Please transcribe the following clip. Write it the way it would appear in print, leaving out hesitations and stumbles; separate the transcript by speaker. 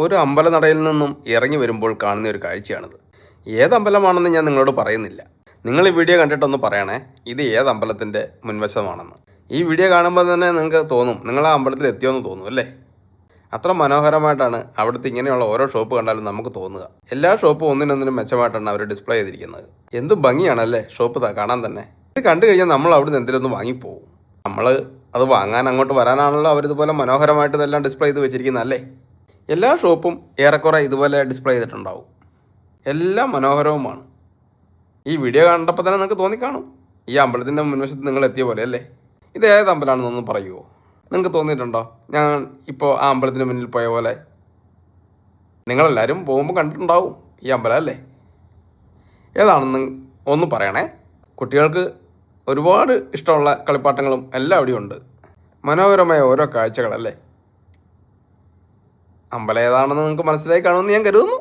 Speaker 1: ഒരു അമ്പലനടയിൽ നിന്നും ഇറങ്ങി വരുമ്പോൾ കാണുന്ന ഒരു കാഴ്ചയാണിത്. ഏത് അമ്പലമാണെന്ന് ഞാൻ നിങ്ങളോട് പറയുന്നില്ല. നിങ്ങൾ ഈ വീഡിയോ കണ്ടിട്ടൊന്ന് പറയണേ, ഇത് ഏത് അമ്പലത്തിൻ്റെ മുൻവശമാണെന്ന്. ഈ വീഡിയോ കാണുമ്പോൾ തന്നെ നിങ്ങൾക്ക് തോന്നും, നിങ്ങൾ ആ അമ്പലത്തിൽ എത്തിയോന്ന് തോന്നും അല്ലേ? അത്ര മനോഹരമായിട്ടാണ് അവിടുത്തെ ഇങ്ങനെയുള്ള ഓരോ ഷോപ്പ് കണ്ടാലും നമുക്ക് തോന്നുക. എല്ലാ ഷോപ്പും ഒന്നിനൊന്നിനും മെച്ചമായിട്ടാണ് അവർ ഡിസ്പ്ലേ ചെയ്തിരിക്കുന്നത്. എന്ത് ഭംഗിയാണല്ലേ ഷോപ്പ് കാണാൻ തന്നെ. ഇത് കണ്ടു കഴിഞ്ഞാൽ നമ്മൾ അവിടുന്ന് എന്തെങ്കിലും വാങ്ങിപ്പോവും. നമ്മൾ അത് വാങ്ങാൻ അങ്ങോട്ട് വരാനാണല്ലോ അവരിതുപോലെ മനോഹരമായിട്ട് ഇതെല്ലാം ഡിസ്പ്ലേ ചെയ്ത് വെച്ചിരിക്കുന്നതല്ലേ. എല്ലാ ഷോപ്പും ഏറെക്കുറെ ഇതുപോലെ ഡിസ്പ്ലേ ചെയ്തിട്ടുണ്ടാവും. എല്ലാം മനോഹരവുമാണ്. ഈ വീഡിയോ കണ്ടപ്പോൾ തന്നെ നിങ്ങൾക്ക് തോന്നിക്കാണും ഈ അമ്പലത്തിൻ്റെ മുൻവശത്ത് നിങ്ങൾ എത്തിയ പോലെ അല്ലേ. ഇത് ഏത് അമ്പലമാണെന്നൊന്ന് പറയുമോ? നിങ്ങൾക്ക് തോന്നിയിട്ടുണ്ടോ ഞാൻ ഇപ്പോൾ ആ അമ്പലത്തിന് മുന്നിൽ പോയ പോലെ? നിങ്ങളെല്ലാവരും പോകുമ്പോൾ കണ്ടിട്ടുണ്ടാവും ഈ അമ്പലം അല്ലേ. ഏതാണെന്ന് ഒന്ന് പറയണേ. കുട്ടികൾക്ക് ഒരുപാട് ഇഷ്ടമുള്ള കളിപ്പാട്ടങ്ങളും എല്ലാം അവിടെയും ഉണ്ട്. മനോഹരമായ ഓരോ കാഴ്ചകളല്ലേ. അമ്പലം ഏതാണെന്ന് നിങ്ങൾക്ക് മനസ്സിലായി കാണുമെന്ന് ഞാൻ കരുതുന്നു.